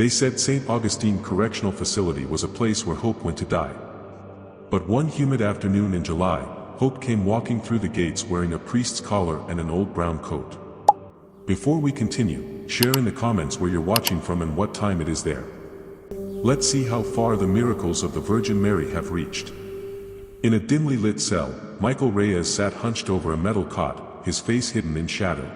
They said St. Augustine Correctional Facility was a place where Hope went to die. But one humid afternoon in July, Hope came walking through the gates wearing a priest's collar and an old brown coat. Before we continue, share in the comments where you're watching from and what time it is there. Let's see how far the miracles of the Virgin Mary have reached. In a dimly lit cell, Michael Reyes sat hunched over a metal cot, his face hidden in shadow.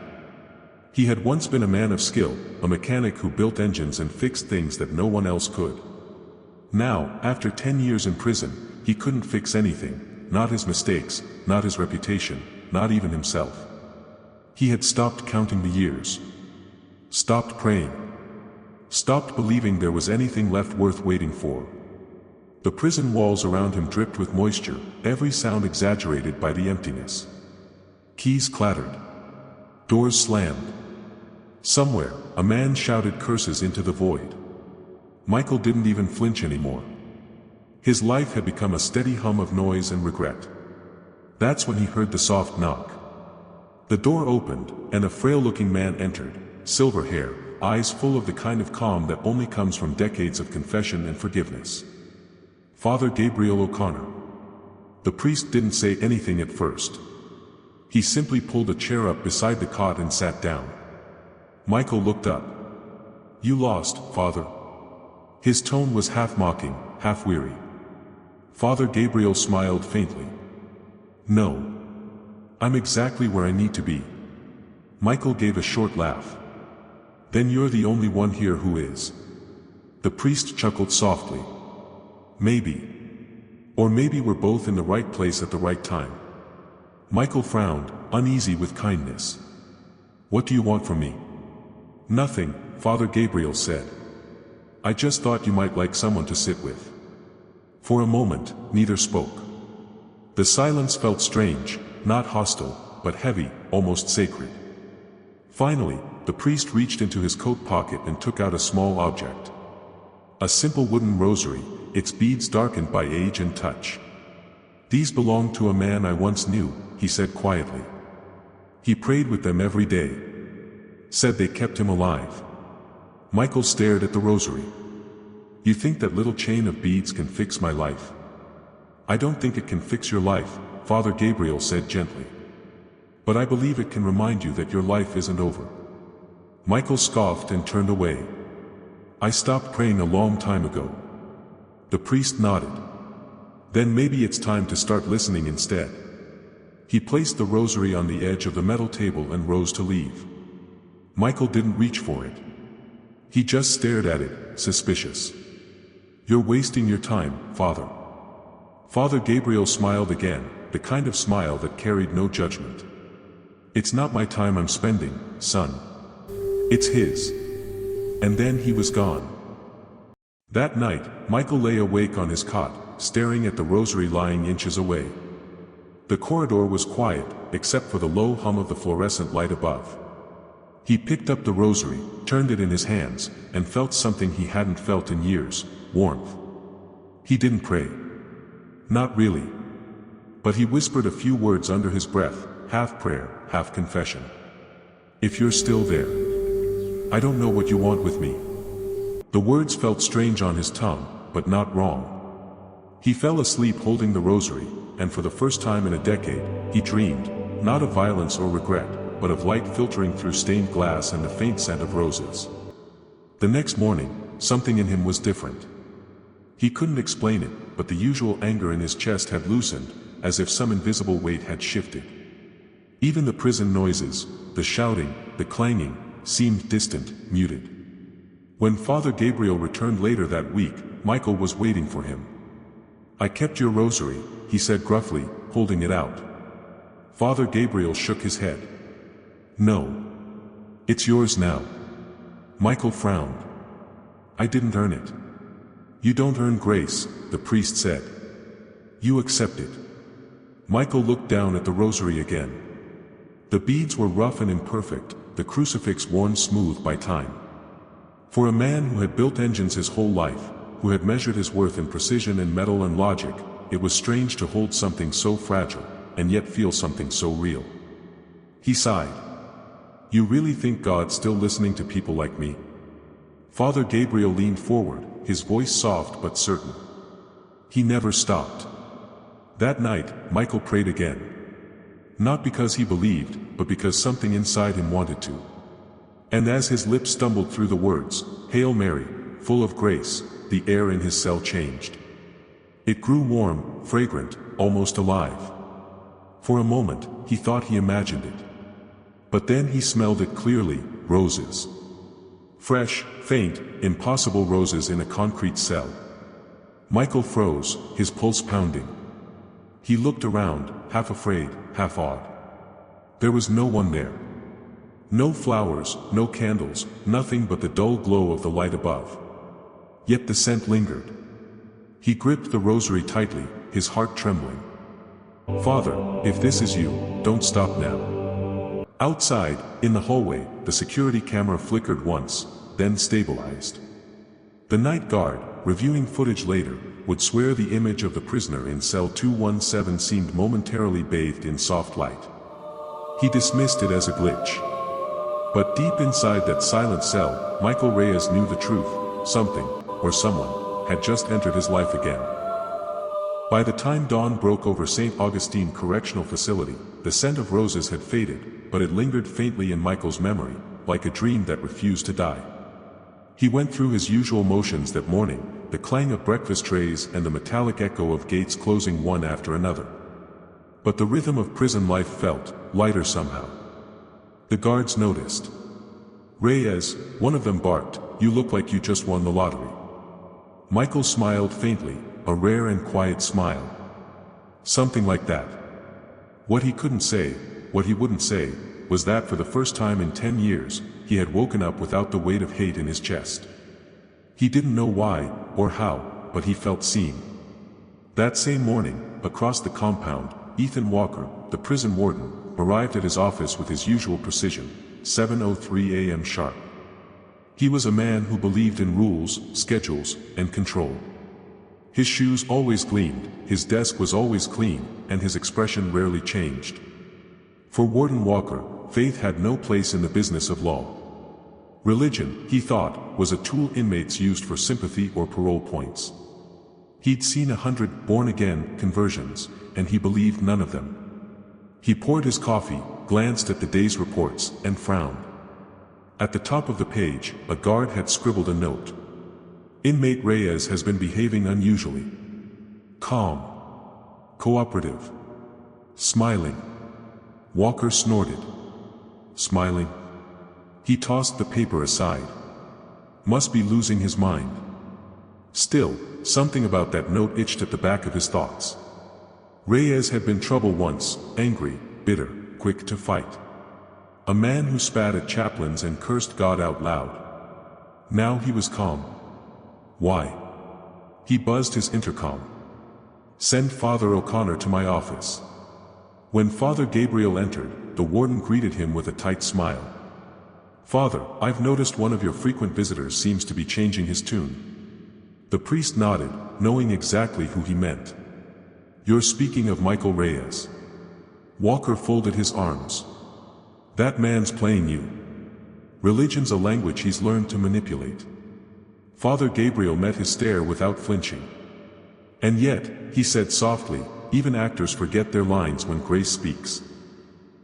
He had once been a man of skill, a mechanic who built engines and fixed things that no one else could. Now, after 10 years in prison, he couldn't fix anything, not his mistakes, not his reputation, not even himself. He had stopped counting the years. Stopped praying. Stopped believing there was anything left worth waiting for. The prison walls around him dripped with moisture, every sound exaggerated by the emptiness. Keys clattered. Doors slammed. Somewhere, a man shouted curses into the void. Michael didn't even flinch anymore. His life had become a steady hum of noise and regret. That's when he heard the soft knock. The door opened, and a frail-looking man entered, silver hair, eyes full of the kind of calm that only comes from decades of confession and forgiveness. Father Gabriel O'Connor. The priest didn't say anything at first. He simply pulled a chair up beside the cot and sat down. Michael looked up. "You lost, Father." His tone was half mocking, half weary. Father Gabriel smiled faintly. "No. I'm exactly where I need to be." Michael gave a short laugh. "Then you're the only one here who is." The priest chuckled softly. "Maybe. Or maybe we're both in the right place at the right time." Michael frowned, uneasy with kindness. "What do you want from me?" "Nothing," Father Gabriel said. "I just thought you might like someone to sit with." For a moment, neither spoke. The silence felt strange, not hostile, but heavy, almost sacred. Finally, the priest reached into his coat pocket and took out a small object. A simple wooden rosary, its beads darkened by age and touch. "These belong to a man I once knew," he said quietly. "He prayed with them every day. Said they kept him alive." Michael stared at the rosary. "You think that little chain of beads can fix my life?" "I don't think it can fix your life," Father Gabriel said gently. "But I believe it can remind you that your life isn't over." Michael scoffed and turned away. "I stopped praying a long time ago." The priest nodded. "Then maybe it's time to start listening instead." He placed the rosary on the edge of the metal table and rose to leave. Michael didn't reach for it. He just stared at it, suspicious. "You're wasting your time, Father." Father Gabriel smiled again, the kind of smile that carried no judgment. "It's not my time I'm spending, son. It's his." And then he was gone. That night, Michael lay awake on his cot, staring at the rosary lying inches away. The corridor was quiet, except for the low hum of the fluorescent light above. He picked up the rosary, turned it in his hands, and felt something he hadn't felt in years: warmth. He didn't pray. Not really. But he whispered a few words under his breath, half prayer, half confession. "If you're still there. I don't know what you want with me." The words felt strange on his tongue, but not wrong. He fell asleep holding the rosary, and for the first time in a decade, he dreamed, not of violence or regret, but of light filtering through stained glass and the faint scent of roses. The next morning, something in him was different. He couldn't explain it, but the usual anger in his chest had loosened, as if some invisible weight had shifted. Even the prison noises, the shouting, the clanging, seemed distant, muted. When Father Gabriel returned later that week, Michael was waiting for him. "I kept your rosary," he said gruffly, holding it out. Father Gabriel shook his head. "No. It's yours now." Michael frowned. "I didn't earn it." "You don't earn grace," the priest said. "You accept it." Michael looked down at the rosary again. The beads were rough and imperfect, the crucifix worn smooth by time. For a man who had built engines his whole life, who had measured his worth in precision and metal and logic, it was strange to hold something so fragile, and yet feel something so real. He sighed. "You really think God's still listening to people like me?" Father Gabriel leaned forward, his voice soft but certain. He never stopped. That night, Michael prayed again. Not because he believed, but because something inside him wanted to. And as his lips stumbled through the words, "Hail Mary, full of grace," the air in his cell changed. It grew warm, fragrant, almost alive. For a moment, he thought he imagined it. But then he smelled it clearly, roses. Fresh, faint, impossible roses in a concrete cell. Michael froze, his pulse pounding. He looked around, half afraid, half awed. There was no one there. No flowers, no candles, nothing but the dull glow of the light above. Yet the scent lingered. He gripped the rosary tightly, his heart trembling. "Father, if this is you, don't stop now." Outside, in the hallway, the security camera flickered once, then stabilized. The night guard, reviewing footage later, would swear the image of the prisoner in cell 217 seemed momentarily bathed in soft light. He dismissed it as a glitch. But deep inside that silent cell, Michael Reyes knew the truth: something, or someone, had just entered his life again. By the time dawn broke over St. Augustine Correctional Facility, the scent of roses had faded, but it lingered faintly in Michael's memory, like a dream that refused to die. He went through his usual motions that morning, the clang of breakfast trays and the metallic echo of gates closing one after another. But the rhythm of prison life felt lighter somehow. The guards noticed. "Reyes," one of them barked, "you look like you just won the lottery." Michael smiled faintly, a rare and quiet smile. Something like that. What he couldn't say, what he wouldn't say, was that for the first time in 10 years, he had woken up without the weight of hate in his chest. He didn't know why, or how, but he felt seen. That same morning, across the compound, Ethan Walker, the prison warden, arrived at his office with his usual precision, 7:03 a.m. sharp. He was a man who believed in rules, schedules, and control. His shoes always gleamed, his desk was always clean, and his expression rarely changed. For Warden Walker, faith had no place in the business of law. Religion, he thought, was a tool inmates used for sympathy or parole points. He'd seen 100 born-again conversions, and he believed none of them. He poured his coffee, glanced at the day's reports, and frowned. At the top of the page, a guard had scribbled a note. "Inmate Reyes has been behaving unusually. Calm. Cooperative. Smiling." Walker snorted. Smiling? He tossed the paper aside. Must be losing his mind. Still, something about that note itched at the back of his thoughts. Reyes had been trouble once, angry, bitter, quick to fight. A man who spat at chaplains and cursed God out loud. Now he was calm. Why? He buzzed his intercom. "Send Father O'Connor to my office." When Father Gabriel entered, the warden greeted him with a tight smile. "Father, I've noticed one of your frequent visitors seems to be changing his tune." The priest nodded, knowing exactly who he meant. "You're speaking of Michael Reyes." Walker folded his arms. "That man's playing you. Religion's a language he's learned to manipulate." Father Gabriel met his stare without flinching. "And yet," he said softly, "even actors forget their lines when grace speaks."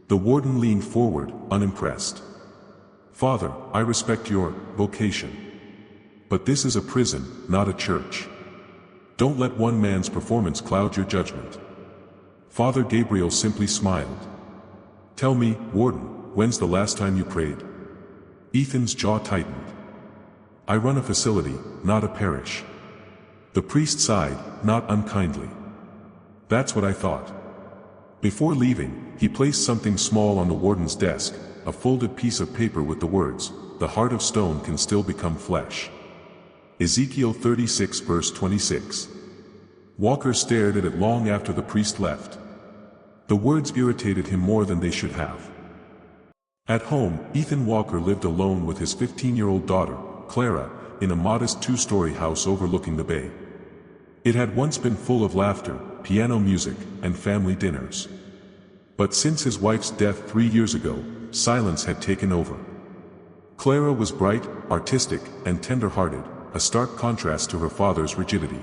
The warden leaned forward, unimpressed. "Father, I respect your vocation. But this is a prison, not a church. Don't let one man's performance cloud your judgment." Father Gabriel simply smiled. "Tell me, Warden, when's the last time you prayed?" Ethan's jaw tightened. "I run a facility, not a parish." The priest sighed, not unkindly. "That's what I thought." Before leaving, he placed something small on the warden's desk, a folded piece of paper with the words, "The heart of stone can still become flesh." Ezekiel 36 verse 26. Walker stared at it long after the priest left. The words irritated him more than they should have. At home, Ethan Walker lived alone with his 15-year-old daughter, Clara, in a modest 2-story house overlooking the bay. It had once been full of laughter, piano music, and family dinners. But since his wife's death 3 years ago, silence had taken over. Clara was bright, artistic, and tender-hearted, a stark contrast to her father's rigidity.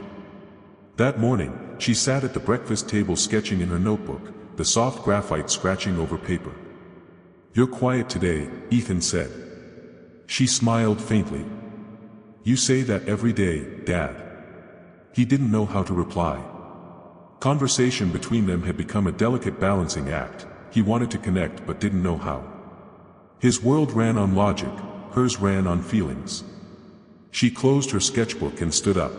That morning, she sat at the breakfast table sketching in her notebook, the soft graphite scratching over paper. "You're quiet today," Ethan said. She smiled faintly. "You say that every day, Dad." He didn't know how to reply. Conversation between them had become a delicate balancing act. He wanted to connect but didn't know how. His world ran on logic, hers ran on feelings. She closed her sketchbook and stood up.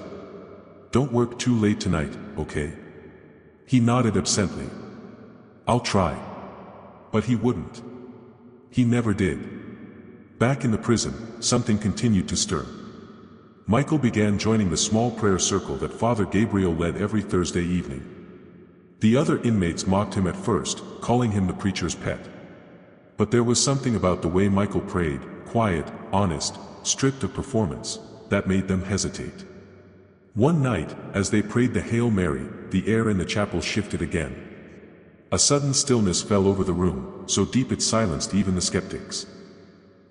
"Don't work too late tonight, okay?" He nodded absently. "I'll try." But he wouldn't. He never did. Back in the prison, something continued to stir. Michael began joining the small prayer circle that Father Gabriel led every Thursday evening. The other inmates mocked him at first, calling him the preacher's pet. But there was something about the way Michael prayed, quiet, honest, stripped of performance, that made them hesitate. One night, as they prayed the Hail Mary, the air in the chapel shifted again. A sudden stillness fell over the room, so deep it silenced even the skeptics.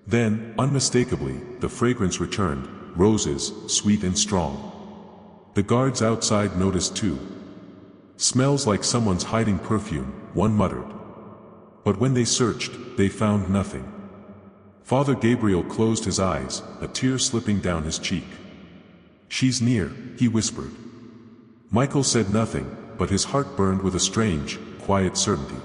Then, unmistakably, the fragrance returned, roses, sweet and strong. The guards outside noticed too. "Smells like someone's hiding perfume," one muttered. But when they searched, they found nothing. Father Gabriel closed his eyes, a tear slipping down his cheek. "She's near," he whispered. Michael said nothing, but his heart burned with a strange, quiet certainty.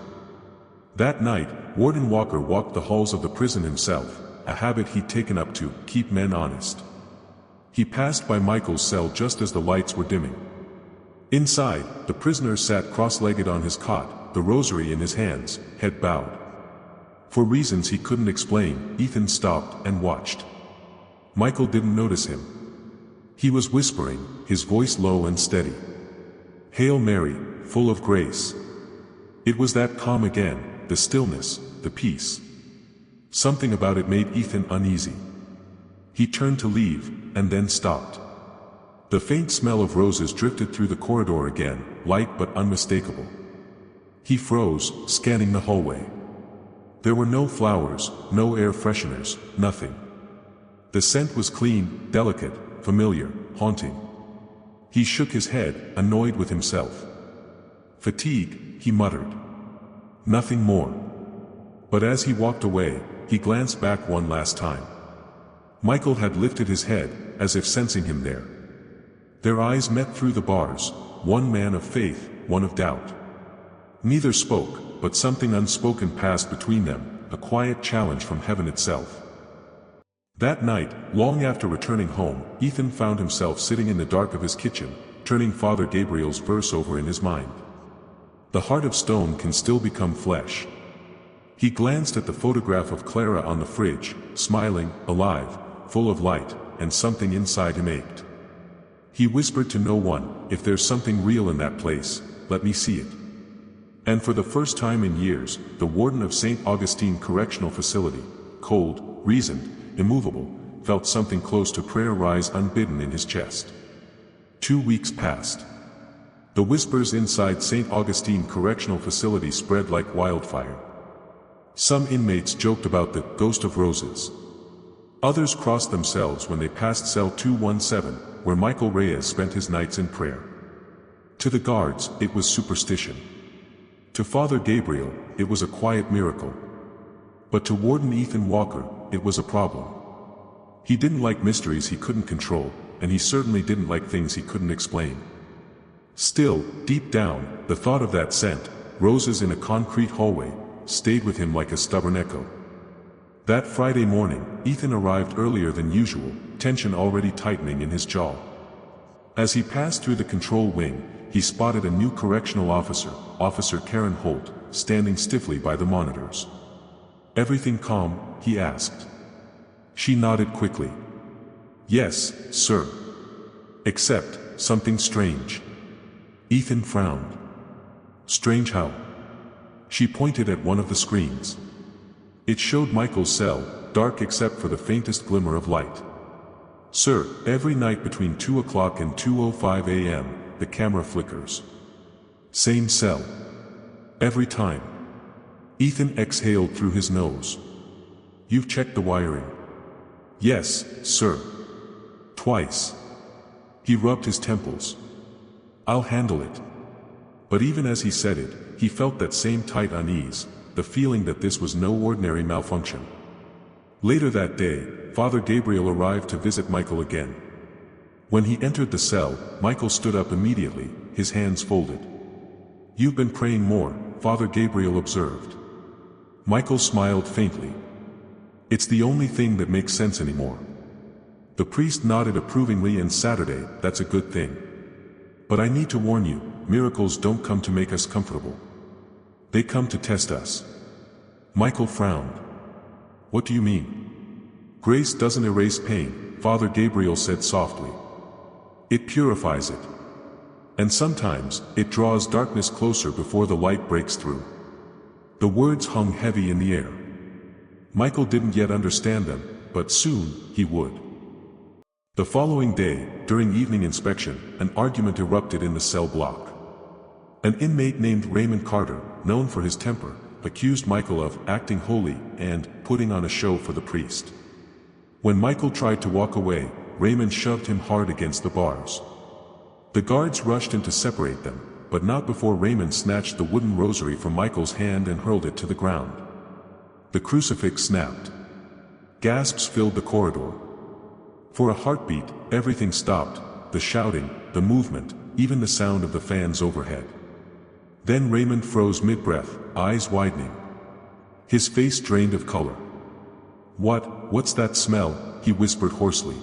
That night, Warden Walker walked the halls of the prison himself, a habit he'd taken up to keep men honest. He passed by Michael's cell just as the lights were dimming. Inside, the prisoner sat cross-legged on his cot, the rosary in his hands, head bowed. For reasons he couldn't explain, Ethan stopped and watched. Michael didn't notice him. He was whispering, his voice low and steady. "Hail Mary, full of grace." It was that calm again, the stillness, the peace. Something about it made Ethan uneasy. He turned to leave, and then stopped. The faint smell of roses drifted through the corridor again, light but unmistakable. He froze, scanning the hallway. There were no flowers, no air fresheners, nothing. The scent was clean, delicate, familiar, haunting. He shook his head, annoyed with himself. "Fatigue," he muttered. Nothing more. But as he walked away, he glanced back one last time. Michael had lifted his head, as if sensing him there. Their eyes met through the bars, one man of faith, one of doubt. Neither spoke, but something unspoken passed between them, a quiet challenge from heaven itself. That night, long after returning home, Ethan found himself sitting in the dark of his kitchen, turning Father Gabriel's verse over in his mind. The heart of stone can still become flesh. He glanced at the photograph of Clara on the fridge, smiling, alive, full of light, and something inside him ached. He whispered to no one, "If there's something real in that place, let me see it." And for the first time in years, the warden of St. Augustine Correctional Facility, cold, reasoned, immovable, felt something close to prayer rise unbidden in his chest. 2 weeks passed. The whispers inside St. Augustine Correctional Facility spread like wildfire. Some inmates joked about the ghost of roses. Others crossed themselves when they passed cell 217, where Michael Reyes spent his nights in prayer. To the guards, it was superstition. To Father Gabriel, it was a quiet miracle. But to Warden Ethan Walker, it was a problem. He didn't like mysteries he couldn't control, and he certainly didn't like things he couldn't explain. Still, deep down, the thought of that scent, roses in a concrete hallway, stayed with him like a stubborn echo. That Friday morning, Ethan arrived earlier than usual, tension already tightening in his jaw. As he passed through the control wing, he spotted a new correctional officer, Officer Karen Holt, standing stiffly by the monitors. "Everything calm?" he asked. She nodded quickly. "Yes, sir. Except, something strange." Ethan frowned. "Strange how?" She pointed at one of the screens. It showed Michael's cell, dark except for the faintest glimmer of light. "Sir, every night between 2 o'clock and 2:05 a.m., the camera flickers. Same cell. Every time." Ethan exhaled through his nose. "You've checked the wiring?" Yes, sir. Twice. He rubbed his temples. I'll handle it. But even as he said it, he felt that same tight unease, the feeling that this was no ordinary malfunction. Later that day, Father Gabriel arrived to visit Michael again. When he entered the cell, Michael stood up immediately, his hands folded. "You've been praying more," Father Gabriel observed. Michael smiled faintly. "It's the only thing that makes sense anymore." The priest nodded approvingly. "And Saturday, that's a good thing. But I need to warn you, miracles don't come to make us comfortable. They come to test us." Michael frowned. "What do you mean?" "Grace doesn't erase pain," Father Gabriel said softly. "It purifies it. And sometimes, it draws darkness closer before the light breaks through." The words hung heavy in the air. Michael didn't yet understand them, but soon, he would. The following day, during evening inspection, an argument erupted in the cell block. An inmate named Raymond Carter, known for his temper, accused Michael of acting holy and putting on a show for the priest. When Michael tried to walk away, Raymond shoved him hard against the bars. The guards rushed in to separate them, but not before Raymond snatched the wooden rosary from Michael's hand and hurled it to the ground. The crucifix snapped. Gasps filled the corridor. For a heartbeat, everything stopped, the shouting, the movement, even the sound of the fans overhead. Then Raymond froze mid-breath, eyes widening. His face drained of color. What's that smell?" he whispered hoarsely.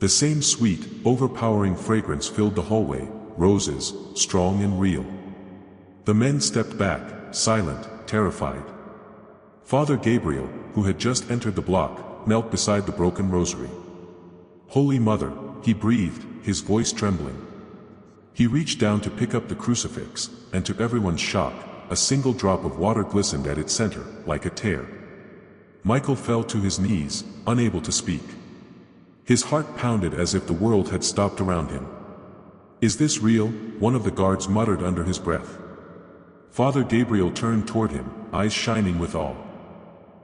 The same sweet, overpowering fragrance filled the hallway, roses, strong and real. The men stepped back, silent, terrified. Father Gabriel, who had just entered the block, knelt beside the broken rosary. "Holy Mother," he breathed, his voice trembling. He reached down to pick up the crucifix, and to everyone's shock, a single drop of water glistened at its center, like a tear. Michael fell to his knees, unable to speak. His heart pounded as if the world had stopped around him. "Is this real?" one of the guards muttered under his breath. Father Gabriel turned toward him, eyes shining with awe.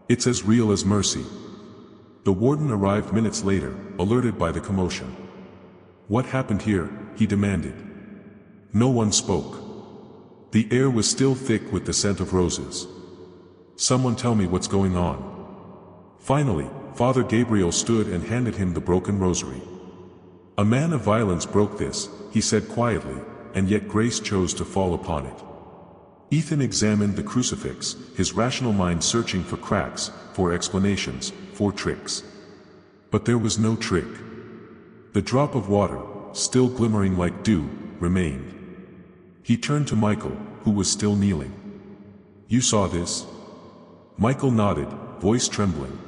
"It's as real as mercy." The warden arrived minutes later, alerted by the commotion. "What happened here?" he demanded. No one spoke. The air was still thick with the scent of roses. "Someone tell me what's going on." Finally, Father Gabriel stood and handed him the broken rosary. "A man of violence broke this," he said quietly, "and yet grace chose to fall upon it." Ethan examined the crucifix, his rational mind searching for cracks, for explanations, for tricks. But there was no trick. The drop of water, still glimmering like dew, remained. He turned to Michael, who was still kneeling. "You saw this?" Michael nodded, voice trembling.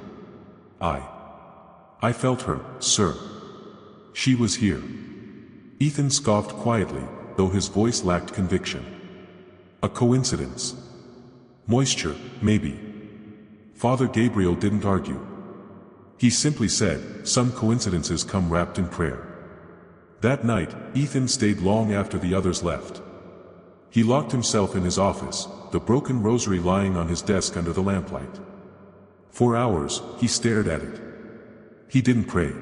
I felt her, sir. She was here." Ethan scoffed quietly, though his voice lacked conviction. "A coincidence. Moisture, maybe." Father Gabriel didn't argue. He simply said, "Some coincidences come wrapped in prayer." That night, Ethan stayed long after the others left. He locked himself in his office, the broken rosary lying on his desk under the lamplight. For hours, he stared at it. He didn't pray.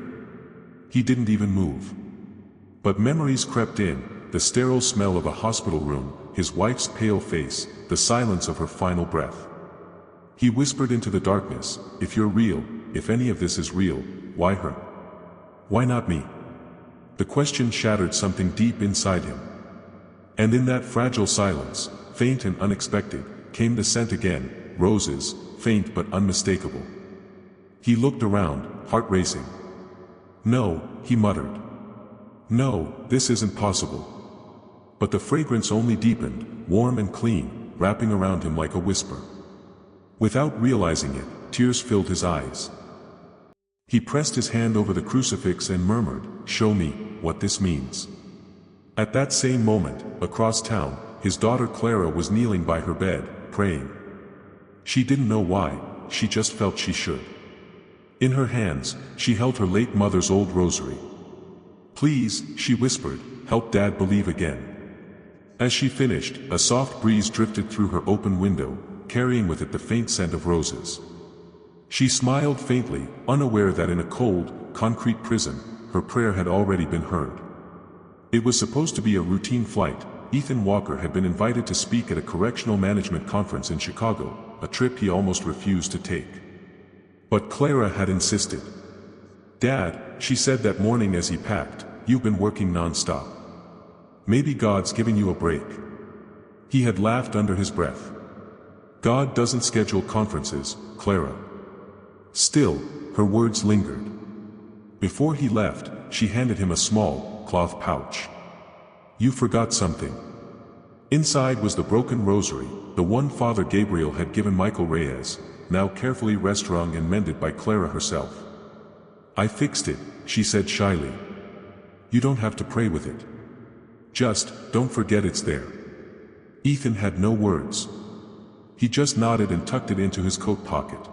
He didn't even move. But memories crept in, the sterile smell of a hospital room, his wife's pale face, the silence of her final breath. He whispered into the darkness, "If you're real, if any of this is real, why her? Why not me?" The question shattered something deep inside him. And in that fragile silence, faint and unexpected, came the scent again, roses, faint but unmistakable. He looked around, heart racing. "No," he muttered. "No, this isn't possible." But the fragrance only deepened, warm and clean, wrapping around him like a whisper. Without realizing it, tears filled his eyes. He pressed his hand over the crucifix and murmured, "Show me what this means." At that same moment, across town, his daughter Clara was kneeling by her bed, praying. She didn't know why, she just felt she should. In her hands, she held her late mother's old rosary. "Please," she whispered, "help Dad believe again." As she finished, a soft breeze drifted through her open window, carrying with it the faint scent of roses. She smiled faintly, unaware that in a cold, concrete prison, her prayer had already been heard. It was supposed to be a routine flight. Ethan Walker had been invited to speak at a correctional management conference in Chicago, a trip he almost refused to take. But Clara had insisted. "Dad," she said that morning as he packed, "you've been working non-stop. Maybe God's giving you a break." He had laughed under his breath. "God doesn't schedule conferences, Clara." Still, her words lingered. Before he left, she handed him a small, cloth pouch. "You forgot something." Inside was the broken rosary, the one Father Gabriel had given Michael Reyes, now carefully restrung and mended by Clara herself. "I fixed it," she said shyly. "You don't have to pray with it. Just, don't forget it's there." Ethan had no words. He just nodded and tucked it into his coat pocket.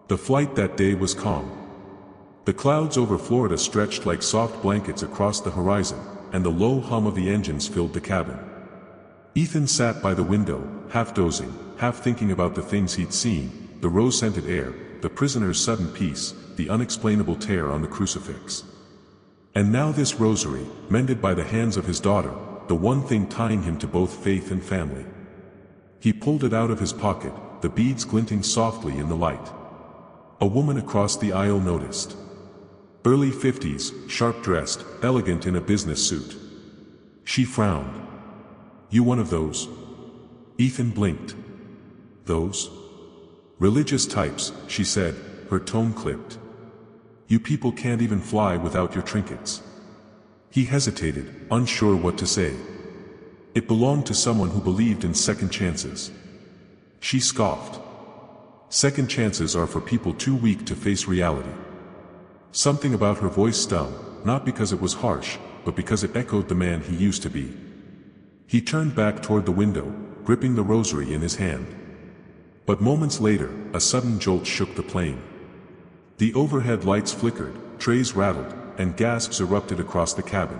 The flight that day was calm. The clouds over Florida stretched like soft blankets across the horizon, and the low hum of the engines filled the cabin. Ethan sat by the window, half dozing, half thinking about the things he'd seen, the rose-scented air, the prisoner's sudden peace, the unexplainable tear on the crucifix. And now this rosary, mended by the hands of his daughter, the one thing tying him to both faith and family. He pulled it out of his pocket, the beads glinting softly in the light. A woman across the aisle noticed. Early 50s, sharp-dressed, elegant in a business suit. She frowned. "You one of those?" Ethan blinked. "Those? Religious types," she said, her tone clipped. "You people can't even fly without your trinkets." He hesitated, unsure what to say. It belonged to someone who believed in second chances. She scoffed. "Second chances are for people too weak to face reality." Something about her voice stung, not because it was harsh, but because it echoed the man he used to be. He turned back toward the window, gripping the rosary in his hand. But moments later, a sudden jolt shook the plane. The overhead lights flickered, trays rattled, and gasps erupted across the cabin.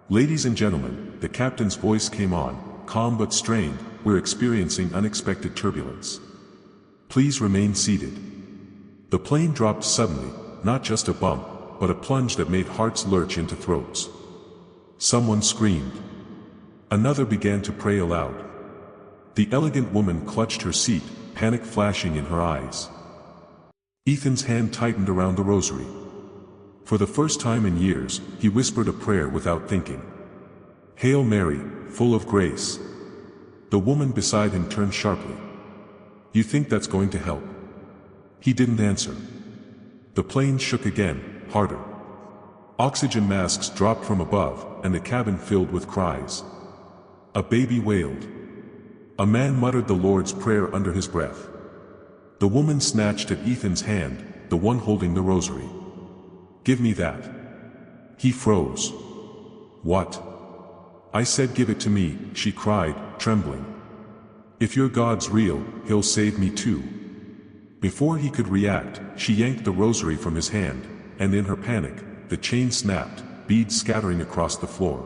"Ladies and gentlemen," the captain's voice came on, calm but strained, "we're experiencing unexpected turbulence. Please remain seated." The plane dropped suddenly, not just a bump, but a plunge that made hearts lurch into throats. Someone screamed. Another began to pray aloud. The elegant woman clutched her seat, panic flashing in her eyes. Ethan's hand tightened around the rosary. For the first time in years, he whispered a prayer without thinking. "Hail Mary, full of grace." The woman beside him turned sharply. "You think that's going to help?" He didn't answer. The plane shook again, harder. Oxygen masks dropped from above, and the cabin filled with cries. A baby wailed. A man muttered the Lord's Prayer under his breath. The woman snatched at Ethan's hand, the one holding the rosary. "Give me that." He froze. "What?" "I said give it to me," she cried, trembling. "If your God's real, he'll save me too." Before he could react, she yanked the rosary from his hand, and in her panic, the chain snapped, beads scattering across the floor.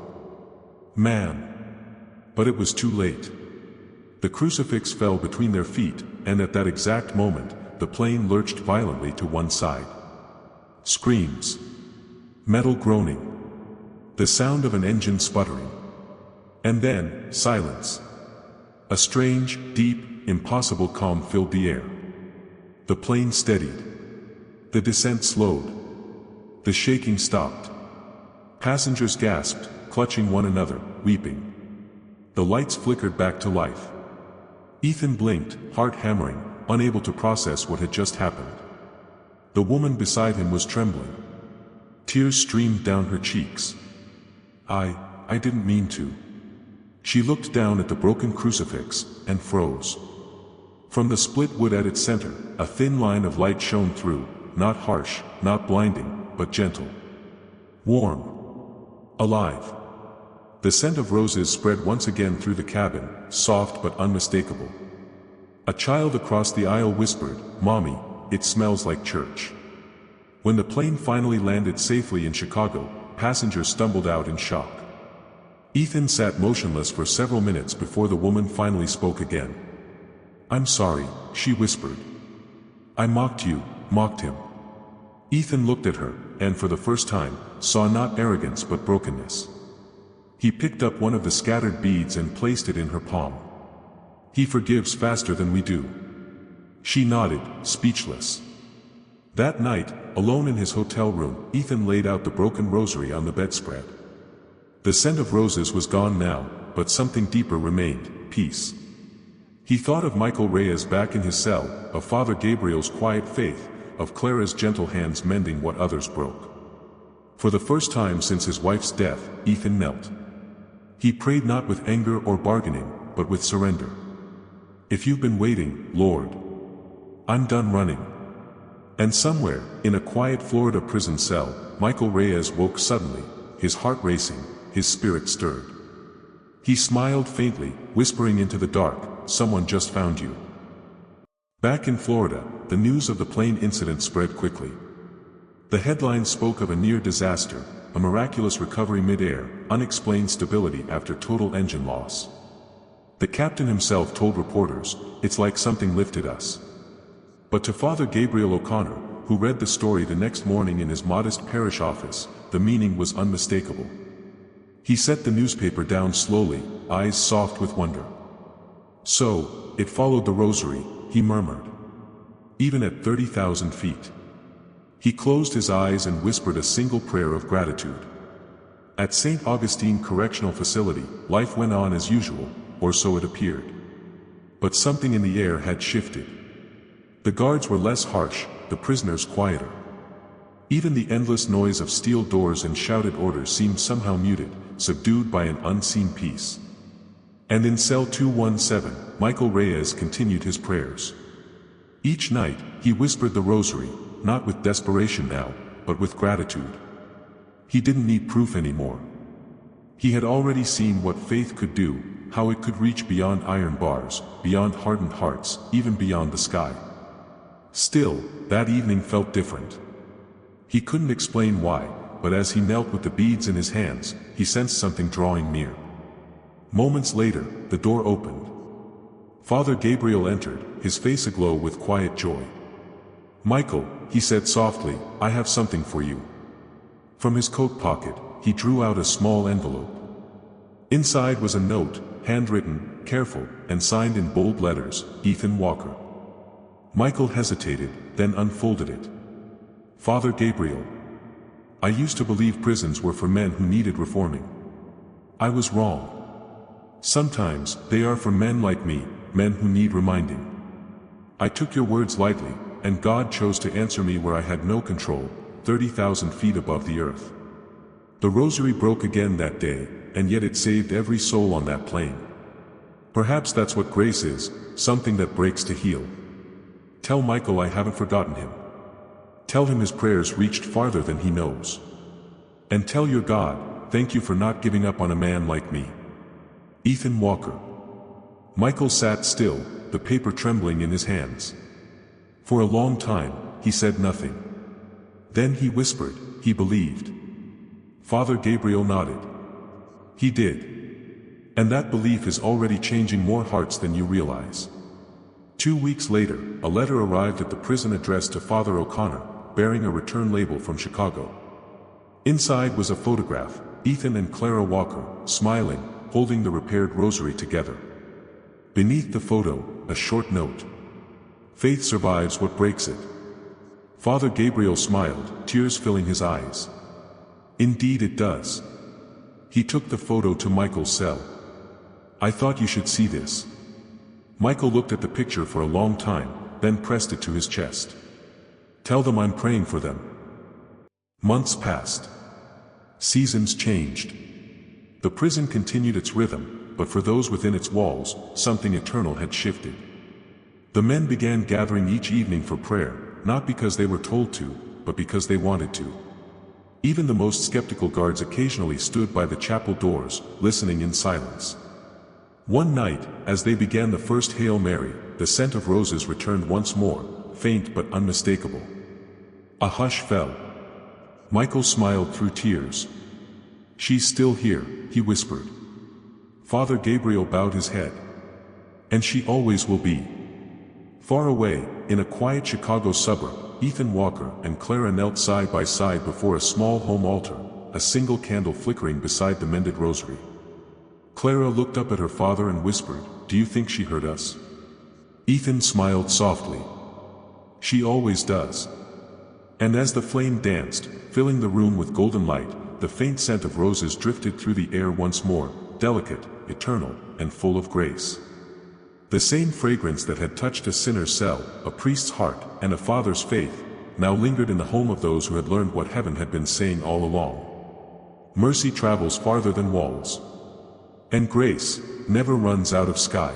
"Man!" But it was too late. The crucifix fell between their feet, and at that exact moment, the plane lurched violently to one side. Screams. Metal groaning. The sound of an engine sputtering. And then, silence. A strange, deep, impossible calm filled the air. The plane steadied. The descent slowed. The shaking stopped. Passengers gasped, clutching one another, weeping. The lights flickered back to life. Ethan blinked, heart hammering, unable to process what had just happened. The woman beside him was trembling. Tears streamed down her cheeks. I didn't mean to." She looked down at the broken crucifix, and froze. From the split wood at its center, a thin line of light shone through, not harsh, not blinding, but gentle. Warm. Alive. The scent of roses spread once again through the cabin, soft but unmistakable. A child across the aisle whispered, "Mommy, it smells like church." When the plane finally landed safely in Chicago, passengers stumbled out in shock. Ethan sat motionless for several minutes before the woman finally spoke again. "I'm sorry," she whispered. I mocked you, mocked him. Ethan looked at her, and for the first time, saw not arrogance but brokenness. He picked up one of the scattered beads and placed it in her palm. He forgives faster than we do. She nodded, speechless. That night, alone in his hotel room, Ethan laid out the broken rosary on the bedspread. The scent of roses was gone now, but something deeper remained, peace. He thought of Michael Reyes back in his cell, of Father Gabriel's quiet faith, of Clara's gentle hands mending what others broke. For the first time since his wife's death, Ethan knelt. He prayed not with anger or bargaining, but with surrender. If you've been waiting, Lord, I'm done running. And somewhere, in a quiet Florida prison cell, Michael Reyes woke suddenly, his heart racing, his spirit stirred. He smiled faintly, whispering into the dark, "Someone just found you." Back in Florida, the news of the plane incident spread quickly. The headlines spoke of a near disaster, a miraculous recovery mid-air, unexplained stability after total engine loss. The captain himself told reporters, "It's like something lifted us." But to Father Gabriel O'Connor, who read the story the next morning in his modest parish office, the meaning was unmistakable. He set the newspaper down slowly, eyes soft with wonder. "So, it followed the rosary," he murmured. "Even at 30,000 feet." He closed his eyes and whispered a single prayer of gratitude. At St. Augustine Correctional Facility, life went on as usual, or so it appeared. But something in the air had shifted. The guards were less harsh, the prisoners quieter. Even the endless noise of steel doors and shouted orders seemed somehow muted, subdued by an unseen peace. And in cell 217, Michael Reyes continued his prayers. Each night, he whispered the rosary, not with desperation now, but with gratitude. He didn't need proof anymore. He had already seen what faith could do, how it could reach beyond iron bars, beyond hardened hearts, even beyond the sky. Still, that evening felt different. He couldn't explain why, but as he knelt with the beads in his hands, he sensed something drawing near. Moments later, the door opened. Father Gabriel entered, his face aglow with quiet joy. "Michael," he said softly, "I have something for you." From his coat pocket, he drew out a small envelope. Inside was a note, handwritten, careful, and signed in bold letters, "Ethan Walker." Michael hesitated, then unfolded it. "Father Gabriel, I used to believe prisons were for men who needed reforming. I was wrong. Sometimes, they are for men like me, men who need reminding. I took your words lightly, and God chose to answer me where I had no control, 30,000 feet above the earth. The rosary broke again that day, and yet it saved every soul on that plane. Perhaps that's what grace is, something that breaks to heal. Tell Michael I haven't forgotten him. Tell him his prayers reached farther than he knows. And tell your God, thank you for not giving up on a man like me. Ethan Walker." Michael sat still, the paper trembling in his hands. For a long time, he said nothing. Then he whispered, he believed. Father Gabriel nodded. He did. And that belief is already changing more hearts than you realize. 2 weeks later, a letter arrived at the prison addressed to Father O'Connor, bearing a return label from Chicago. Inside was a photograph, Ethan and Clara Walker, smiling, holding the repaired rosary together. Beneath the photo, a short note. "Faith survives what breaks it." Father Gabriel smiled, tears filling his eyes. "Indeed it does." He took the photo to Michael's cell. "I thought you should see this." Michael looked at the picture for a long time, then pressed it to his chest. "Tell them I'm praying for them." Months passed. Seasons changed. The prison continued its rhythm, but for those within its walls, something eternal had shifted. The men began gathering each evening for prayer, not because they were told to, but because they wanted to. Even the most skeptical guards occasionally stood by the chapel doors, listening in silence. One night, as they began the first Hail Mary, the scent of roses returned once more, faint but unmistakable. A hush fell. Michael smiled through tears. "She's still here," he whispered. Father Gabriel bowed his head. "And she always will be." Far away, in a quiet Chicago suburb, Ethan Walker and Clara knelt side by side before a small home altar, a single candle flickering beside the mended rosary. Clara looked up at her father and whispered, "Do you think she heard us?" Ethan smiled softly. "She always does." And as the flame danced, filling the room with golden light, the faint scent of roses drifted through the air once more, delicate, eternal, and full of grace. The same fragrance that had touched a sinner's cell, a priest's heart, and a father's faith, now lingered in the home of those who had learned what heaven had been saying all along. Mercy travels farther than walls. And grace never runs out of sky.